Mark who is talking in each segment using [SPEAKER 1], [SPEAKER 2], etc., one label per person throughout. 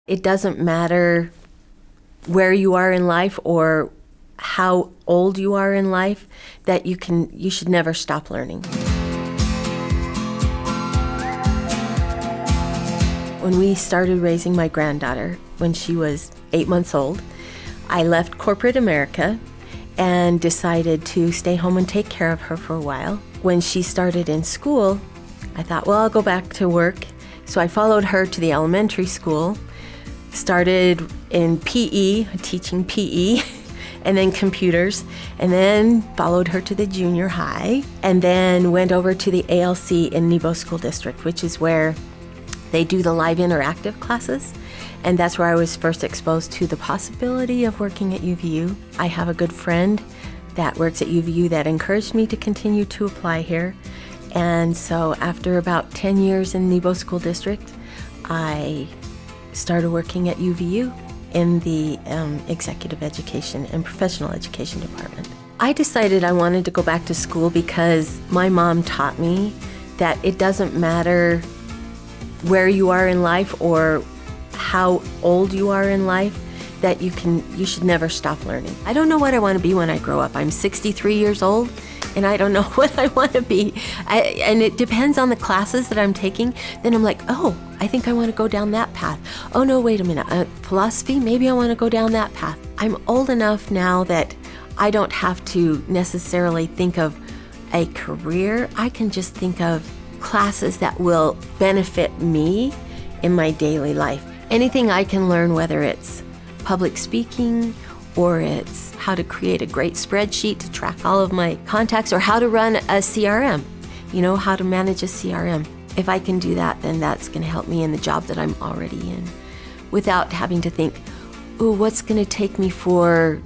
[SPEAKER 1] It doesn't matter where you are in life or how old you are in life, that you should never stop learning. When we started raising my granddaughter, when she was 8 months old, I left corporate America and decided to stay home and take care of her for a while. When she started in school, I thought, well, I'll go back to work. So I followed her to the elementary school, started in PE, teaching PE, and then computers, and then followed her to the junior high, and then went over to the ALC in Nebo School District, which is where they do the live interactive classes. And that's where I was first exposed to the possibility of working at UVU. I have a good friend that works at UVU that encouraged me to continue to apply here. And so after about 10 years in Nebo School District, I started working at UVU in the executive education and professional education department. I decided I wanted to go back to school because my mom taught me that it doesn't matter where you are in life or how old you are in life, that you should never stop learning. I don't know what I want to be when I grow up. I'm 63 years old and I don't know what I want to be. And it depends on the classes that I'm taking. Then I'm like, oh, I think I want to go down that path. Oh no, wait a minute, philosophy, maybe I want to go down that path. I'm old enough now that I don't have to necessarily think of a career. I can just think of classes that will benefit me in my daily life. Anything I can learn, whether it's public speaking or it's how to create a great spreadsheet to track all of my contacts, or how to run a CRM, how to manage a CRM. If I can do that, then that's going to help me in the job that I'm already in without having to think, ooh, what's going to take me for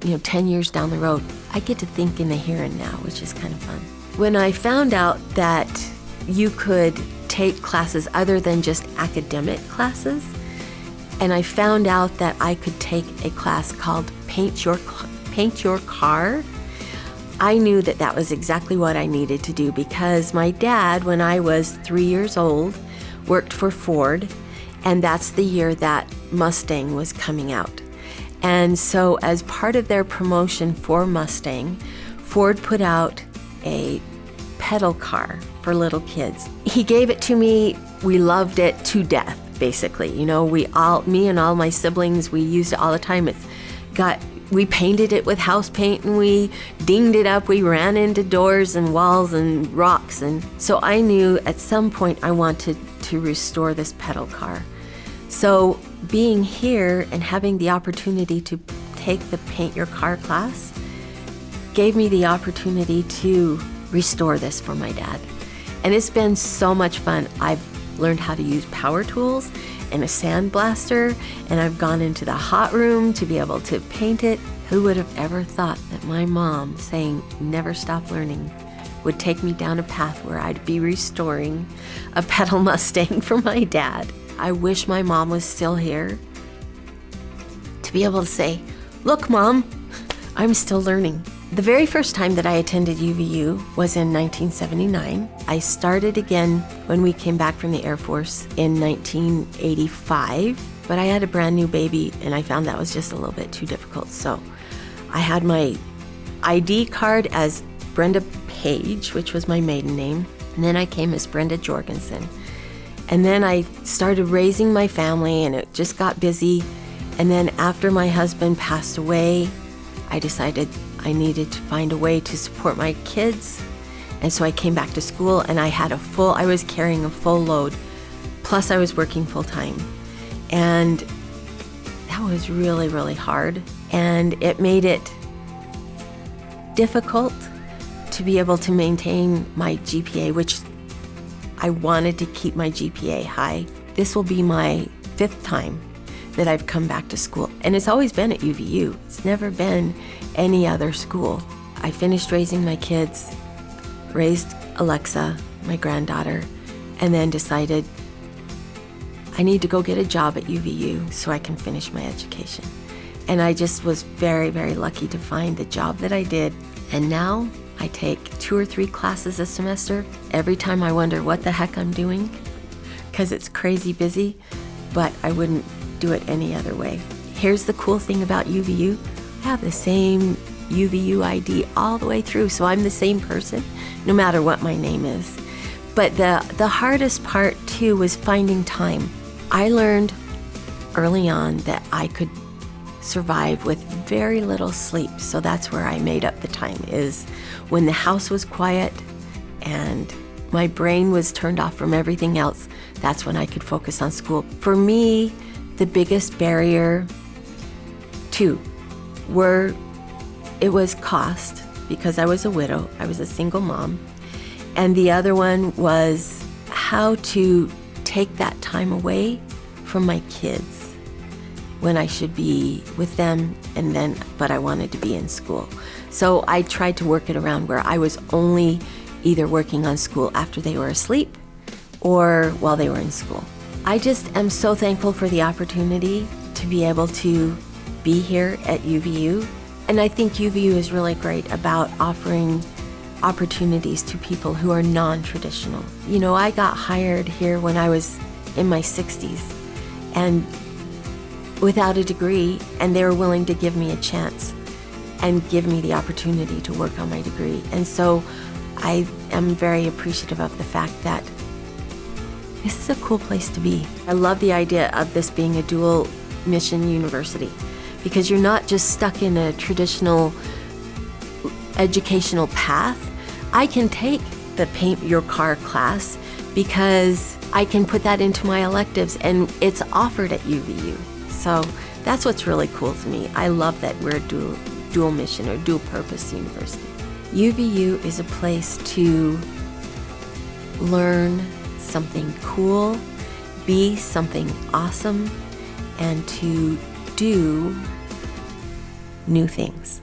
[SPEAKER 1] 10 years down the road. I get to think in the here and now, which is kind of fun. When I found out that you could take classes other than just academic classes, and I found out that I could take a class called Paint Your Car, I knew that that was exactly what I needed to do, because my dad, when I was 3 years old, worked for Ford, and that's the year that Mustang was coming out. And so as part of their promotion for Mustang, Ford put out a pedal car for little kids. He gave it to me. We loved it to death, basically. Me and all my siblings, we used it all the time. We painted it with house paint and we dinged it up. We ran into doors and walls and rocks. And so I knew at some point I wanted to restore this pedal car. So being here and having the opportunity to take the Paint Your Car class gave me the opportunity to restore this for my dad. And it's been so much fun. I've learned how to use power tools and a sandblaster, and I've gone into the hot room to be able to paint it. Who would have ever thought that my mom saying never stop learning would take me down a path where I'd be restoring a pedal Mustang for my dad. I wish my mom was still here to be able to say, look, Mom, I'm still learning. The very first time that I attended UVU was in 1979. I started again when we came back from the Air Force in 1985, but I had a brand new baby and I found that was just a little bit too difficult. So I had my ID card as Brenda Page, which was my maiden name, and then I came as Brenda Jorgensen. And then I started raising my family and it just got busy. And then after my husband passed away, I decided I needed to find a way to support my kids. And so I came back to school and I was carrying a full load, plus I was working full time. And that was really, really hard. And it made it difficult to be able to maintain my GPA, which I wanted to keep my GPA high. This will be my 5th time that I've come back to school. And it's always been at UVU. It's never been any other school. I finished raising my kids, raised Alexa, my granddaughter, and then decided I need to go get a job at UVU so I can finish my education. And I just was very, very lucky to find the job that I did. And now I take 2 or 3 classes a semester. Every time I wonder what the heck I'm doing, because it's crazy busy, but I wouldn't do it any other way. Here's the cool thing about UVU. I have the same UVU ID all the way through, so I'm the same person no matter what my name is. But the hardest part too was finding time. I learned early on that I could survive with very little sleep, so that's where I made up the time, is when the house was quiet and my brain was turned off from everything else. That's when I could focus on school. For me, the biggest barrier, two, it was cost, because I was a widow, I was a single mom. And the other one was how to take that time away from my kids when I should be with them, but I wanted to be in school. So I tried to work it around where I was only either working on school after they were asleep or while they were in school. I just am so thankful for the opportunity to be able to be here at UVU. And I think UVU is really great about offering opportunities to people who are non-traditional. You know, I got hired here when I was in my 60s and without a degree, and they were willing to give me a chance and give me the opportunity to work on my degree. And so I am very appreciative of the fact that this is a cool place to be. I love the idea of this being a dual mission university, because you're not just stuck in a traditional educational path. I can take the paint your car class because I can put that into my electives, and it's offered at UVU. So that's what's really cool to me. I love that we're a dual mission or dual purpose university. UVU is a place to learn something cool, be something awesome, and to do new things.